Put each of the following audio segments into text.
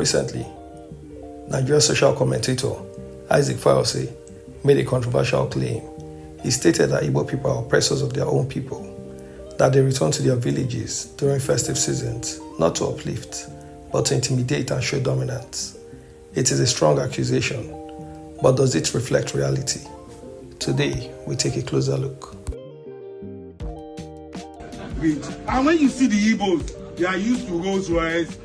Recently, Nigerian social commentator Issac Fayose made a controversial claim. He stated that Igbo people are oppressors of their own people, that they return to their villages during festive seasons, not to uplift, but to intimidate and show dominance. It is a strong accusation, but does it reflect reality? Today, we take a closer look. And when you see the Igbos, they are used to Rolls Royce,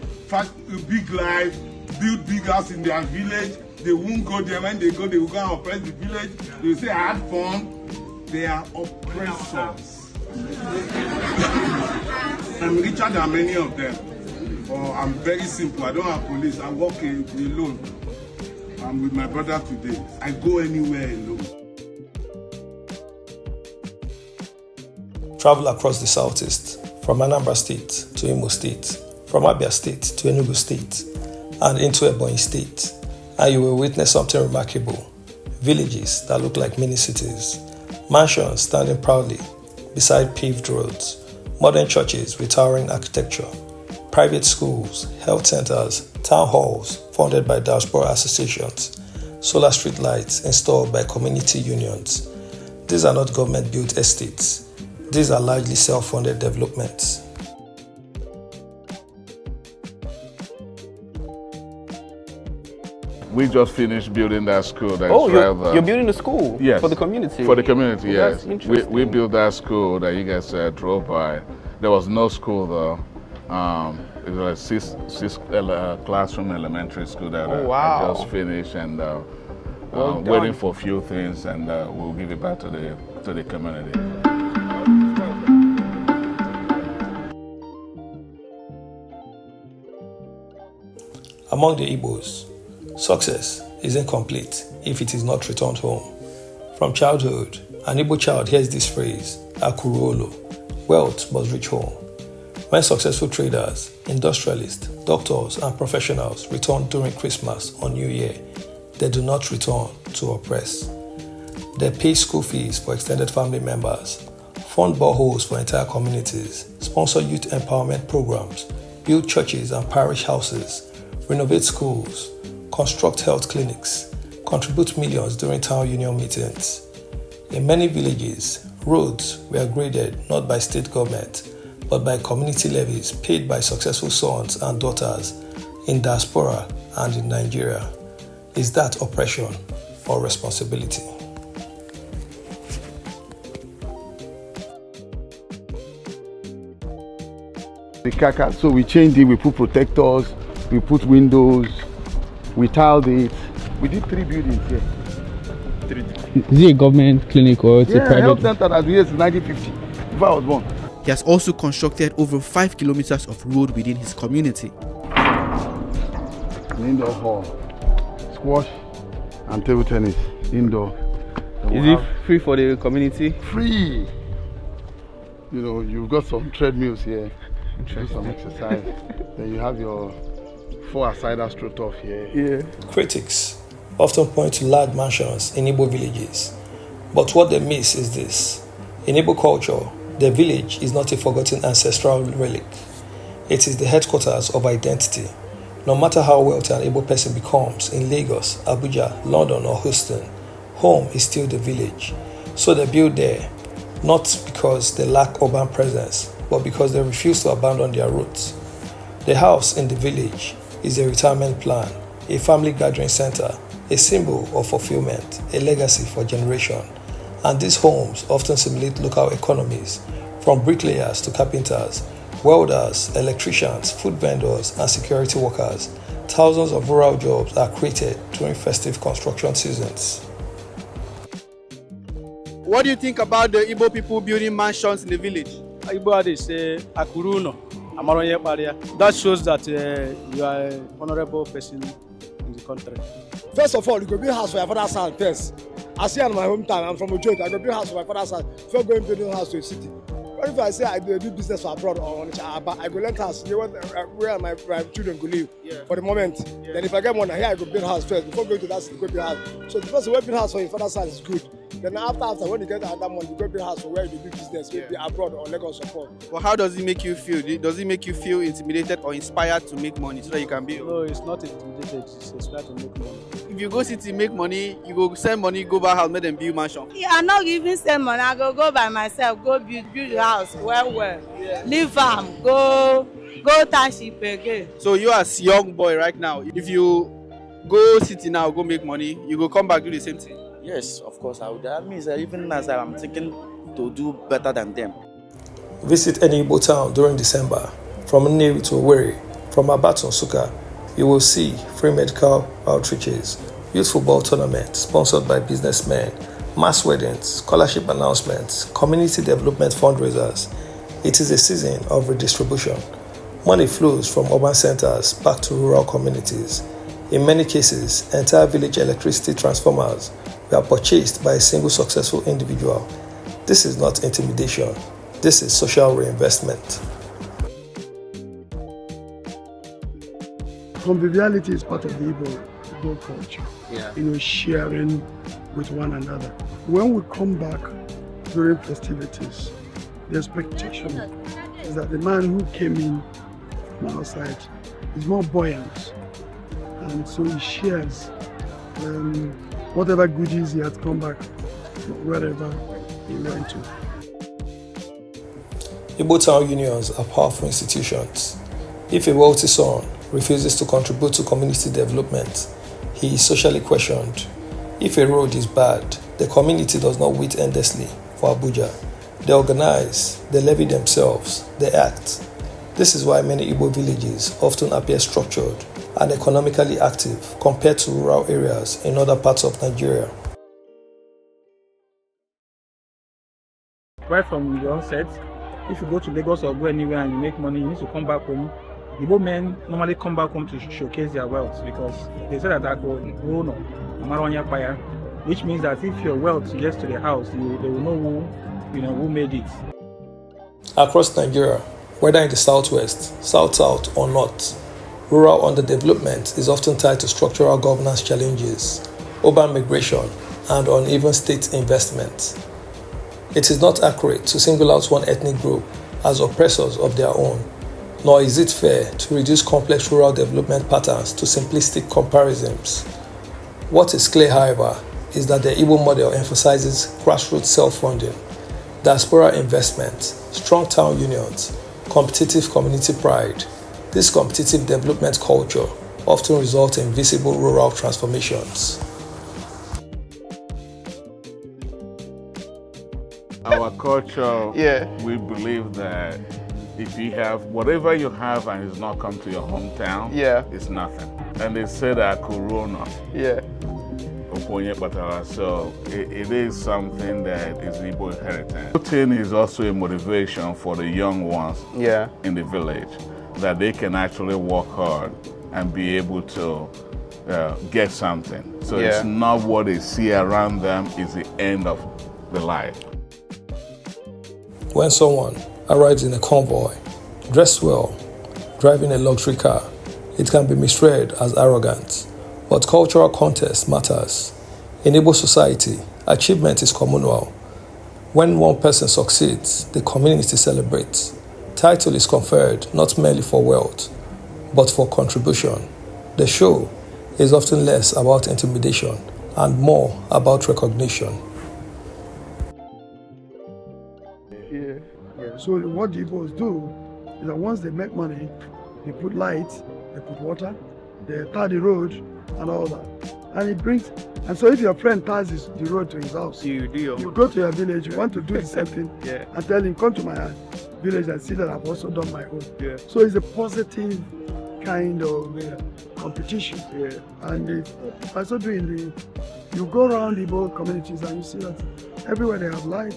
big life, build big house in their village. They won't go there. When they go, they will go and oppress the village. They will say, I had fun. They are oppressors. I'm richer than many of them. I'm very simple. I don't have police. I walk alone. I'm with my brother today. I go anywhere alone. Travel across the southeast, from Anambra State to Imo State, from Abia State to Enugu State, and into Ebonyi State, and you will witness something remarkable. Villages that look like mini cities, mansions standing proudly beside paved roads, modern churches with towering architecture, private schools, health centers, town halls funded by diaspora associations, solar street lights installed by community unions. These are not government-built estates. These are largely self-funded developments. We just finished building that school. You're building a school? Yes. For the community? For the community, yes. That's interesting. We built that school that you guys drove by. There was no school though. It was a six classroom elementary school that I just finished, and waiting for a few things, and we'll give it back to the community. Among the Igbos, success is incomplete if it is not returned home. From childhood, an Igbo child hears this phrase, Akuruolo, wealth must reach home. When successful traders, industrialists, doctors, and professionals return during Christmas or New Year, they do not return to oppress. They pay school fees for extended family members, fund boreholes for entire communities, sponsor youth empowerment programs, build churches and parish houses, renovate schools, construct health clinics, contribute millions during town union meetings. In many villages, roads were graded not by state government, but by community levies paid by successful sons and daughters in diaspora and in Nigeria. Is that oppression or responsibility? The kaka, so we changed it, we put protectors, we put windows, we tiled it. We did 3 buildings here. 3. Is it a government clinic or it's a private? Health center that we used in 1950, before I was born. He has also constructed over 5 kilometers of road within his community. An indoor hall, squash and table tennis, indoor. Is it free for the community? Free! You know, you've got some treadmills here, do some exercise. Then you have your 4-a-side straight off here. Yeah. Critics often point to large mansions in Igbo villages, but what they miss is this. In Igbo culture, the village is not a forgotten ancestral relic. It is the headquarters of identity. No matter how wealthy an Igbo person becomes in Lagos, Abuja, London or Houston, home is still the village. So they build there, not because they lack urban presence, but because they refuse to abandon their roots. The house in the village is a retirement plan, a family gathering center, a symbol of fulfillment, a legacy for generation. And these homes often simulate local economies, from bricklayers to carpenters, welders, electricians, food vendors, and security workers. Thousands of rural jobs are created during festive construction seasons. What do you think about the Igbo people building mansions in the village? Igbo they say Akuruno, Amaronye Paria. That shows that you are an honorable person in the country. First of all, you go build house for your father's house first. I say in my hometown, I'm from Ojo, I go build house for my father's house before going building house to a city. What if I say I do business for abroad or on Aba, I go rent house where my children go live for the moment. Then if I get money here, I go build house first before going to that city, go build house. So the person who build house for your father's house is good. Then after, when you get another money, you go build house for where you do business, maybe abroad or Lagos support. But how does it make you feel? Does it make you feel intimidated or inspired to make money so that you can be? No, it's not intimidated. It's inspired to make money. If you go city make money, you go send money, go buy house, make them build mansion. Yeah, I'm not even send money. I go by myself, go build the house well. Yeah. Leave farm, go township again. So you as young boy right now, if you go city now, go make money, you go come back do the same thing. Yes, of course I would. That means that even as I'm thinking to do better than them. Visit any Igbo town during December, from Nnewi to Owerri, from Abia to Nsukka. You will see free medical outreaches, youth football tournaments sponsored by businessmen, mass weddings, scholarship announcements, community development fundraisers. It is a season of redistribution. Money flows from urban centers back to rural communities. In many cases, entire village electricity transformers were purchased by a single successful individual. This is not intimidation. This is social reinvestment. Conviviality is part of the Igbo culture. Yeah. Sharing with one another. When we come back during festivities, the expectation is that the man who came in from outside is more buoyant, and so he shares whatever goodies he had come back wherever he went to. Igbo town unions are powerful institutions. If a wealthy son refuses to contribute to community development, he is socially questioned. If a road is bad, the community does not wait endlessly for Abuja. They organize, they levy themselves, they act. This is why many Igbo villages often appear structured and economically active compared to rural areas in other parts of Nigeria. Right from the onset, if you go to Lagos or go anywhere and you make money, you need to come back home. Igbo men normally come back home to showcase their wealth because they say that which means that if your wealth gets to the house, they will know who made it. Across Nigeria, whether in the southwest, south-south or north, rural underdevelopment is often tied to structural governance challenges, urban migration, and uneven state investment. It is not accurate to single out one ethnic group as oppressors of their own, nor is it fair to reduce complex rural development patterns to simplistic comparisons. What is clear, however, is that the Igbo model emphasizes grassroots self-funding, diaspora investment, strong town unions, competitive community pride. This competitive development culture often results in visible rural transformations. Our culture, we believe that if you have whatever you have and it's not come to your hometown, it's nothing. And they say that Corona. So it is something that is Igbo inheritance. Voting is also a motivation for the young ones in the village, that they can actually work hard and be able to get something. So it's not what they see around them is the end of the life. When someone arrives in a convoy, dressed well, driving a luxury car, it can be misread as arrogance. But cultural context matters. In Igbo society, achievement is communal. When one person succeeds, the community celebrates. Title is conferred not merely for wealth, but for contribution. The show is often less about intimidation and more about recognition. So what the Igbos do is that once they make money, they put light, they put water, they tar the road and all that. And it brings, and so if your friend tars the road to his house, you go to your village, you want to do the same thing, and tell him, come to my village and see that I've also done my own. So it's a positive kind of competition. And by so doing, you go around the Igbo communities and you see that everywhere they have light,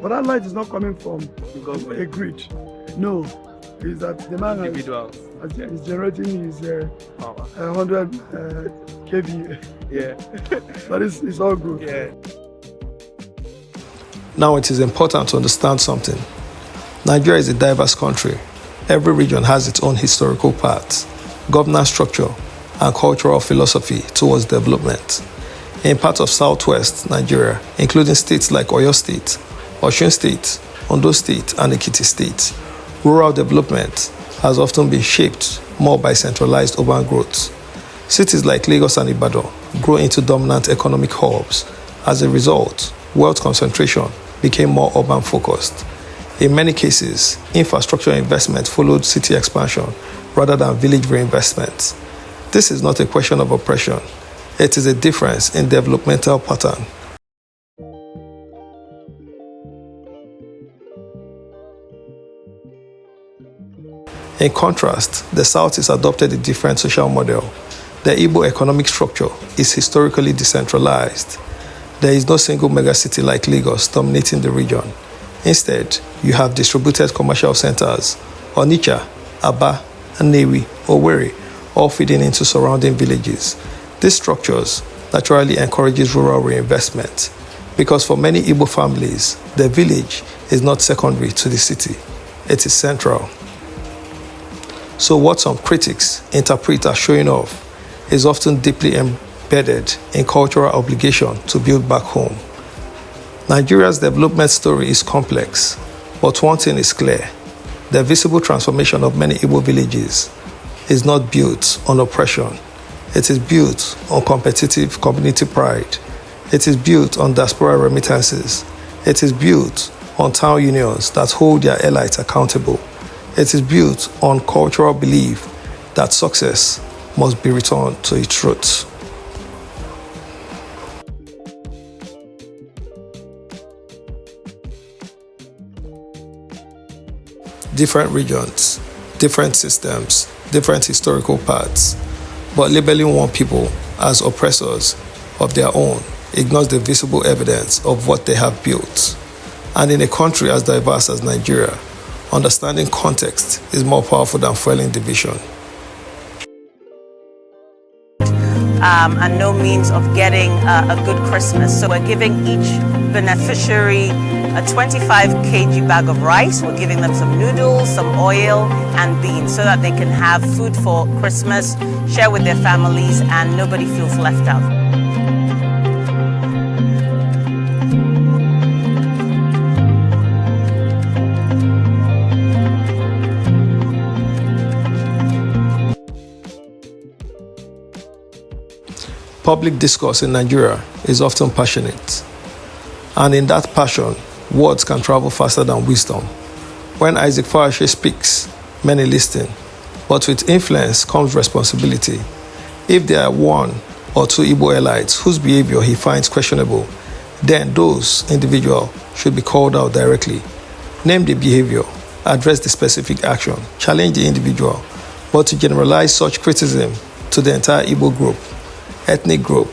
but that light is not coming from a grid. No, is that the man is generating his 100 kV. But it's all good. Now it is important to understand something. Nigeria is a diverse country. Every region has its own historical paths, governance structure, and cultural philosophy towards development. In parts of southwest Nigeria, including states like Oyo State, Osun State, Ondo State, and Ekiti State, rural development has often been shaped more by centralized urban growth. Cities like Lagos and Ibadan grow into dominant economic hubs. As a result, wealth concentration became more urban focused. In many cases, infrastructure investment followed city expansion rather than village reinvestment. This is not a question of oppression. It is a difference in developmental pattern. In contrast, the South has adopted a different social model. The Igbo economic structure is historically decentralized. There is no single megacity like Lagos dominating the region. Instead, you have distributed commercial centers, Onitsha, Aba, Nnewi, Owerri, all feeding into surrounding villages. These structures naturally encourages rural reinvestment because for many Igbo families, the village is not secondary to the city. It is central. So what some critics interpret as showing off is often deeply embedded in cultural obligation to build back home. Nigeria's development story is complex, but one thing is clear. The visible transformation of many Igbo villages is not built on oppression. It is built on competitive community pride. It is built on diaspora remittances. It is built on town unions that hold their elites accountable. It is built on cultural belief that success must be returned to its roots. Different regions, different systems, different historical paths, but labeling one people as oppressors of their own ignores the visible evidence of what they have built. And in a country as diverse as Nigeria, understanding context is more powerful than fueling division. And no means of getting a good Christmas. So we're giving each beneficiary a 25 kg bag of rice. We're giving them some noodles, some oil, and beans so that they can have food for Christmas, share with their families, and nobody feels left out. Public discourse in Nigeria is often passionate, and in that passion, words can travel faster than wisdom. When Isaac Fayose speaks, many listen, but with influence comes responsibility. If there are one or two Igbo elites whose behavior he finds questionable, then those individuals should be called out directly. Name the behavior, address the specific action, challenge the individual, but to generalize such criticism to the entire Igbo group, ethnic group,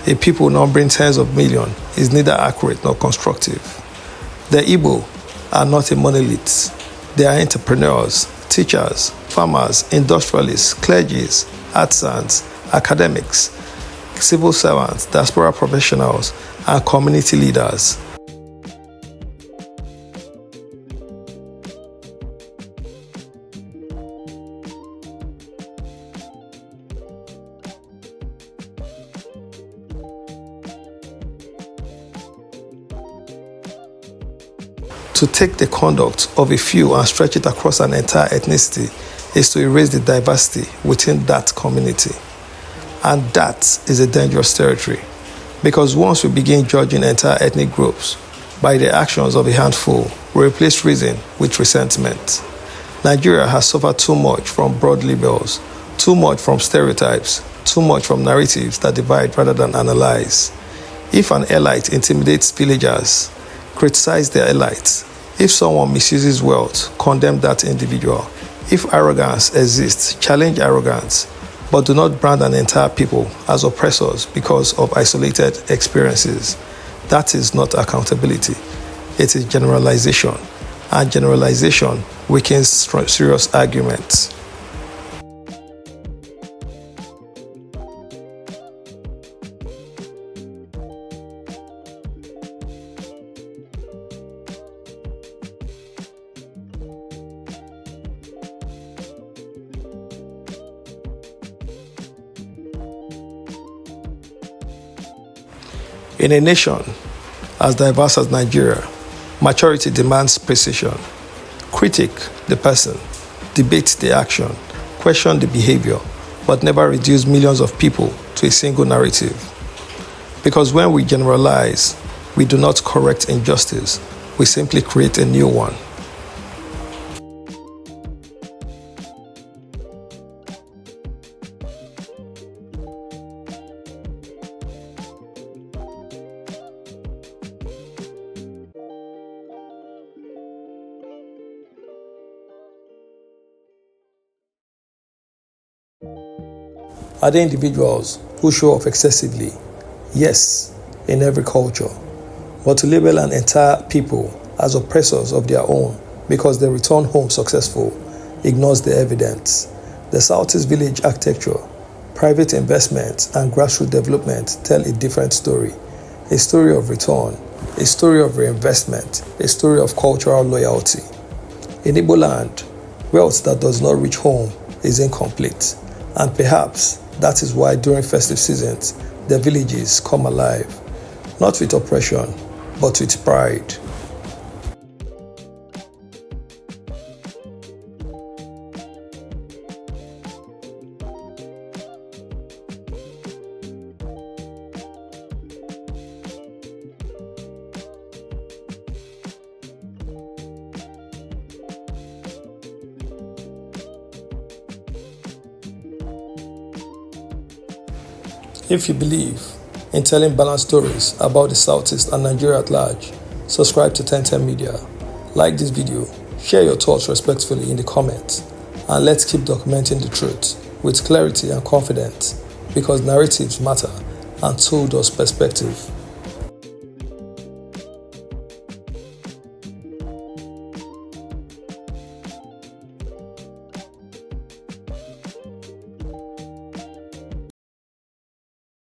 a people numbering tens of millions, is neither accurate nor constructive. The Igbo are not a monolith. They are entrepreneurs, teachers, farmers, industrialists, clergies, artisans, academics, civil servants, diaspora professionals, and community leaders. To take the conduct of a few and stretch it across an entire ethnicity is to erase the diversity within that community. And that is a dangerous territory, because once we begin judging entire ethnic groups by the actions of a handful, we replace reason with resentment. Nigeria has suffered too much from broad labels, too much from stereotypes, too much from narratives that divide rather than analyze. If an elite intimidates villagers, criticize their elites. If someone misuses wealth, condemn that individual. If arrogance exists, challenge arrogance, but do not brand an entire people as oppressors because of isolated experiences. That is not accountability. It is generalization, and generalization weakens serious arguments. In a nation as diverse as Nigeria, maturity demands precision. Critique the person, debate the action, question the behavior, but never reduce millions of people to a single narrative. Because when we generalize, we do not correct injustice, we simply create a new one. Are there individuals who show off excessively? Yes, in every culture. But to label an entire people as oppressors of their own because they return home successful ignores the evidence. The Southeast village architecture, private investment, and grassroots development tell a different story. A story of return, a story of reinvestment, a story of cultural loyalty. In Igbo land, wealth that does not reach home is incomplete, and perhaps that is why during festive seasons, the villages come alive, not with oppression, but with pride. If you believe in telling balanced stories about the Southeast and Nigeria at large, subscribe to 1010 Media, like this video, share your thoughts respectfully in the comments, and let's keep documenting the truth with clarity and confidence, because narratives matter and so does perspective.